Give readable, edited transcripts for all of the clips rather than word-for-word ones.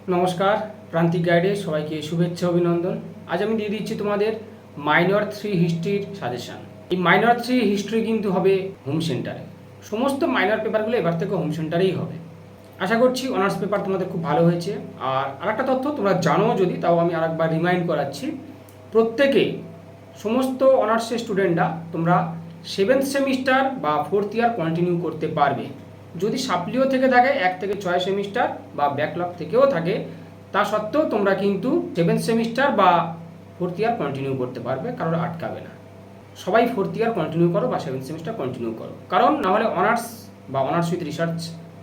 নমস্কার, প্রান্তিক গাইডে সবাইকে শুভেচ্ছা অভিনন্দন। আজ আমি দিয়ে দিচ্ছি তোমাদের মাইনর 3 হিস্ট্রির সাজেশান। এই মাইনর 3 হিস্ট্রি কিন্তু হবে হোম সেন্টারে। সমস্ত মাইনর পেপারগুলো এবার থেকে হোম সেন্টারেই হবে। আশা করছি অনার্স পেপার তোমাদের খুব ভালো হয়েছে। আর আরেকটা তথ্য তোমরা জানো যদি, তাও আমি আরেকবার রিমাইন্ড করাচ্ছি, প্রত্যেকে সমস্ত অনার্সের স্টুডেন্টরা তোমরা 7th সেমিস্টার বা 4th ইয়ার কন্টিনিউ করতে পারবে। যদি সাপ্লিও থেকে থাকে 1 থেকে 6 সেমিস্টার বা ব্যাকলগ থেকেও থাকে, তা সত্ত্বেও তোমরা কিন্তু 7th সেমিস্টার বা 4th ইয়ার কন্টিনিউ করতে পারবে, কারোর আটকাবে না। সবাই 4th ইয়ার কন্টিনিউ করো বা 7th সেমিস্টার কন্টিনিউ করো, কারণ নাহলে অনার্স বা অনার্স উইথ রিসার্চ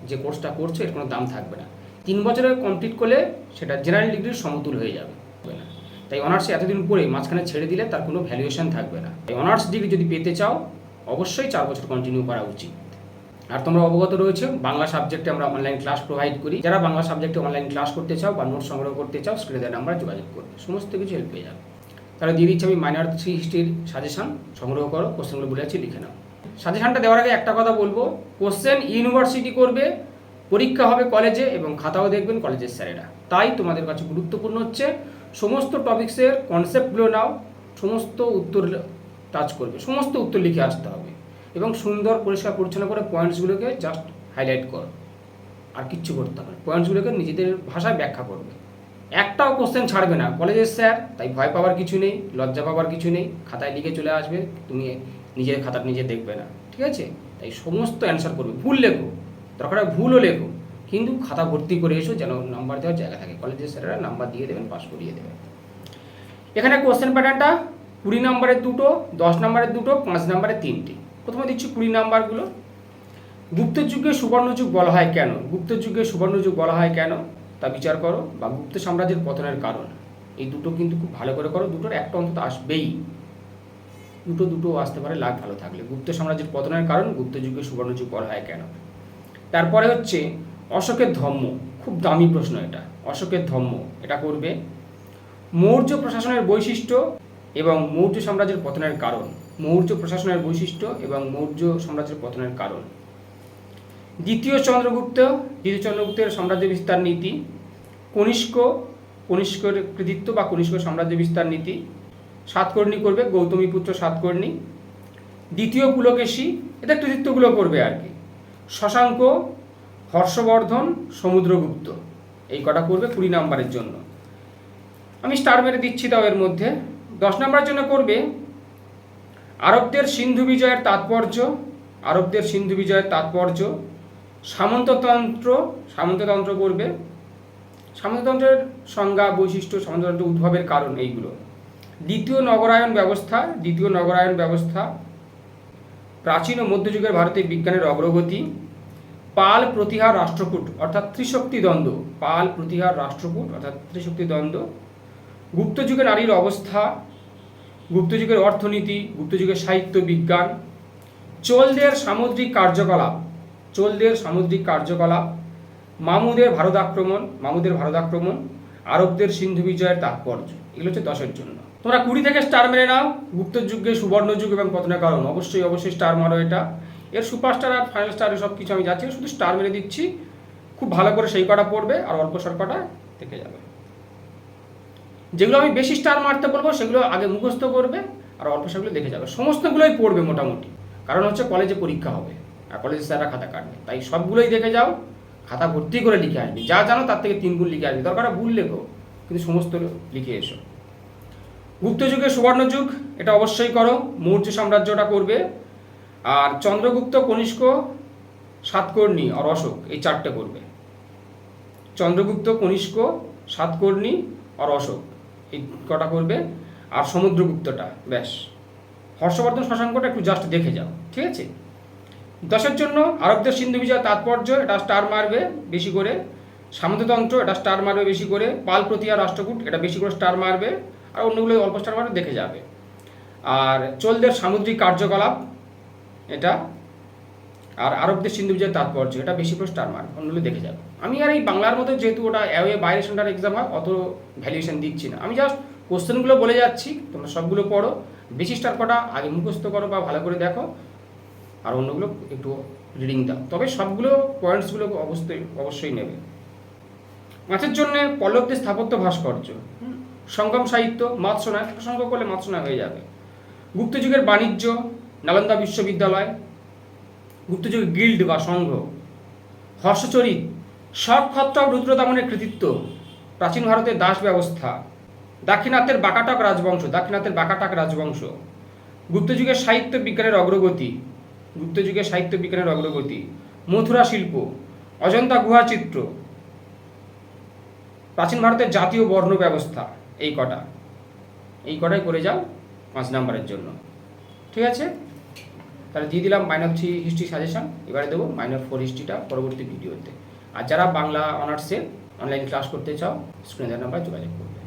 যে কোর্সটা করছো এর কোনো দাম থাকবে না। 3 বছরে কমপ্লিট করলে সেটা জেনারেল ডিগ্রির সমতুল হয়ে যাবে না। তাই অনার্সে এতদিন পরে মাঝখানে ছেড়ে দিলে তার কোনো ভ্যালুয়েশন থাকবে না। তাই অনার্স ডিগ্রি যদি পেতে চাও অবশ্যই 4 বছর কন্টিনিউ করা উচিত। আর তোমরা অবগত রয়েছে বাংলা সাবজেক্টে আমরা অনলাইন ক্লাস প্রোভাইড করি। যারা বাংলা সাবজেক্টে অনলাইন ক্লাস করতে চাও বা নোট সংগ্রহ করতে চাও, স্ক্রিনে দেওয়া নাম্বারে যোগাযোগ করবে, সমস্ত কিছু হেল্প পেয়ে যাবে। তাহলে দিয়ে দিচ্ছি আমি মাইনর 3 হিস্ট্রির সাজেশন। সংগ্রহ করো, কোশ্চেনগুলো বলে আছি, লিখে নাও। সাজেশনটা দেওয়ার আগে একটা কথা বলবো, কোশ্চেন ইউনিভার্সিটি করবে, পরীক্ষা হবে কলেজে এবং খাতাও দেখবেন কলেজের স্যারেরা। তাই তোমাদের কাছে গুরুত্বপূর্ণ হচ্ছে সমস্ত টপিক্সের কনসেপ্টগুলো নাও, সমস্ত উত্তর টাচ করবে, সমস্ত উত্তর লিখে আসতে হবে এবং সুন্দর পরিষ্কার পরিচ্ছন্ন করে পয়েন্টসগুলোকে জাস্ট হাইলাইট করো। আর কিচ্ছু করতে হবে, পয়েন্টসগুলোকে নিজেদের ভাষায় ব্যাখ্যা করবে। একটাও কোশ্চেন ছাড়বে না কলেজের স্যার, তাই ভয় পাওয়ার কিছু নেই, লজ্জা পাওয়ার কিছু নেই। খাতায় লিখে চলে আসবে, তুমি নিজের খাতা নিজে দেখবে না, ঠিক আছে? তাই সমস্ত অ্যান্সার করবে, ভুল লেখো, দরকার হয় ভুলও লেখো, কিন্তু খাতা ভর্তি করে এসো যেন নাম্বার দেওয়ার জায়গা থাকে। কলেজের স্যারেরা নাম্বার দিয়ে দেবেন, পাস করিয়ে দেবেন। এখানে কোশ্চেন প্যাটার্নটা 20 নম্বরের 2টো, 10 নম্বরের 2টো, 5 নম্বরের 3টে। প্রথমে দিচ্ছি 20 নাম্বারগুলো। গুপ্ত যুগে সুবর্ণযুগ বলা হয় কেন? গুপ্ত যুগে সুবর্ণযুগ বলা হয় কেন তা বিচার করো, বা গুপ্ত সাম্রাজ্যের পতনের কারণ। এই দুটো কিন্তু খুব ভালো করে করো, দুটোর একটা অন্তত আসবেই। দুটো আসতে পারে লাখ ভালো থাকলে। গুপ্ত সাম্রাজ্যের পতনের কারণ, গুপ্ত যুগে সুবর্ণযুগ বলা হয় কেন। তারপরে হচ্ছে অশোকের ধম্ম, খুব দামি প্রশ্ন এটা। অশোকের ধম্ম এটা করবে। মৌর্য প্রশাসনের বৈশিষ্ট্য এবং মৌর্য সাম্রাজ্যের পতনের কারণ। মৌর্য প্রশাসনের বৈশিষ্ট্য এবং মৌর্য সাম্রাজ্যের পতনের কারণ। দ্বিতীয় চন্দ্রগুপ্তের সাম্রাজ্য বিস্তার নীতি। কনিষ্কের কৃতিত্ব বা কনিষ্ক সাম্রাজ্য বিস্তার নীতি। সাতকর্ণী করবে, গৌতমীপুত্র সাতকর্ণী। দ্বিতীয় পুলকেশী, এদের কৃতিত্বগুলো করবে আর কি। শশাঙ্ক, হর্ষবর্ধন, সমুদ্রগুপ্ত, এই কটা করবে 20 নম্বরের জন্য। আমি স্টার মেরে দিচ্ছি তাও এর মধ্যে। 10 নম্বরের জন্য করবে আরবদের সিন্ধু বিজয়ের তাৎপর্য। আরবদের সিন্ধু বিজয়ের তাৎপর্য। সামন্ততন্ত্র করবে। সামন্ততন্ত্রের সংজ্ঞা, বৈশিষ্ট্য, সামন্ততন্ত্র উদ্ভবের কারণ, এইগুলো। দ্বিতীয় নগরায়ণ ব্যবস্থা। প্রাচীন ও মধ্যযুগের ভারতের বিজ্ঞানের অগ্রগতি। পাল প্রতিহার রাষ্ট্রকূট অর্থাৎ ত্রিশক্তি দ্বন্দ্ব। গুপ্তযুগে নারীর অবস্থা। গুপ্তযুগের অর্থনীতি। গুপ্তযুগের সাহিত্য বিজ্ঞান। চোলদের সামুদ্রিক কার্যকলাপ। মামুদের ভারত আক্রমণ। আরবদের সিন্ধু বিজয়ের তাৎপর্য। এগুলো হচ্ছে 10-এর জন্য। তোমরা 20 থেকে স্টার মেরে নাও। গুপ্ত যুগে সুবর্ণযুগ এবং পতনের কারণ অবশ্যই স্টার মারো। এটা এর সুপারস্টার আর ফাইনাল স্টার সব কিছু আমি যাচ্ছি, শুধু স্টার মেরে দিচ্ছি। খুব ভালো করে সেই কটা পড়বে আর অল্প সর কটা থেকে যাবে। যেগুলো আমি বেশি স্টার মারতে বলবো সেগুলো আগে মুখস্থ করবে আর অল্প সেগুলো দেখে যাবে। সমস্তগুলোই পড়বে মোটামুটি, কারণ হচ্ছে কলেজে পরীক্ষা হবে আর কলেজের স্যাররা খাতা কাটবে। তাই সবগুলোই দেখে যাও, খাতা ভর্তি করে লিখে আসবে। যা জানো তার থেকে 3 গুণ লিখে আসবে। দরকার ভুল লেখো, কিন্তু সমস্ত লিখে এসো। গুপ্তযুগের সুবর্ণযুগ এটা অবশ্যই করো। মৌর্য সাম্রাজ্যটা করবে। আর চন্দ্রগুপ্ত, কনিষ্ক, সাতকর্ণী আর অশোক, এই 4টে করবে। চন্দ্রগুপ্ত, কনিষ্ক, সাতকর্ণী আর অশোক, এই কটা করবে। আর সমুদ্রগুপ্তটা ব্যাস। হর্ষবর্ধন, শশাঙ্কটা একটু জাস্ট দেখে যাও, ঠিক আছে? 10-এর জন্য আরবদের সিন্ধু বিজয়ের তাৎপর্য, এটা স্টার মারবে বেশি করে। সামন্ততন্ত্র, এটা স্টার মারবে বেশি করে। পাল প্রতিহার রাষ্ট্রকূট, এটা বেশি করে স্টার মারবে। আর অন্যগুলো অল্প স্টার মারবে, দেখে যাবে। আর চোলদের সামুদ্রিক কার্যকলাপ এটা, আর আরবদের সিন্ধু বিজয়ের তাৎপর্য, এটা বেশি করে স্টার মারবে, অন্যগুলো দেখে যাবে। আমি আর এই বাংলার মতো, যেহেতু ওটা অ্যাওয়ে বাইরে সেন্টার এক্সাম হয়, অত ভ্যালুয়েশন দিচ্ছি না। আমি জাস্ট কোশ্চেনগুলো বলে যাচ্ছি, তোমরা সবগুলো পড়ো। বেশি স্টার কটা আগে মুখস্থ করো বা ভালো করে দেখো, আর অন্যগুলো একটু রিডিং দাও। তবে সবগুলো পয়েন্টসগুলো অবশ্যই নেবে। মাছের জন্য পল্লবদের স্থাপত্য ভাস্কর্য, সঙ্গম সাহিত্য, মৎস্যনায়, প্রসঙ্গ করলে মৎস্যনায় হয়ে যাবে। গুপ্তযুগের বাণিজ্য, নালন্দা বিশ্ববিদ্যালয়। গুপ্তযুগের গিল্ড বা সংঘ, হর্ষচরিত, শকক্ষত্রপ রুদ্রদমনের কৃতিত্ব, প্রাচীন ভারতের দাস ব্যবস্থা, দাক্ষিণাত্যের বাকাটাক রাজবংশ। গুপ্তযুগের সাহিত্য বিজ্ঞানের অগ্রগতি, মথুরা শিল্প, অজন্তা গুহা চিত্র, প্রাচীন ভারতের জাতীয় বর্ণ ব্যবস্থা। এই কটাই করে যাও 5 নাম্বারের জন্য। ঠিক আছে, তাহলে দিয়ে দিলাম মাইনর 3 হিস্ট্রি সাজেশন। এবারে দেবো মাইনর 4 হিস্ট্রিটা পরবর্তী ভিডিওতে। আর যারা বাংলা অনার্সে অনলাইন ক্লাস করতে চাও, স্ক্রিনে দেওয়া নাম্বারে যোগাযোগ করবে।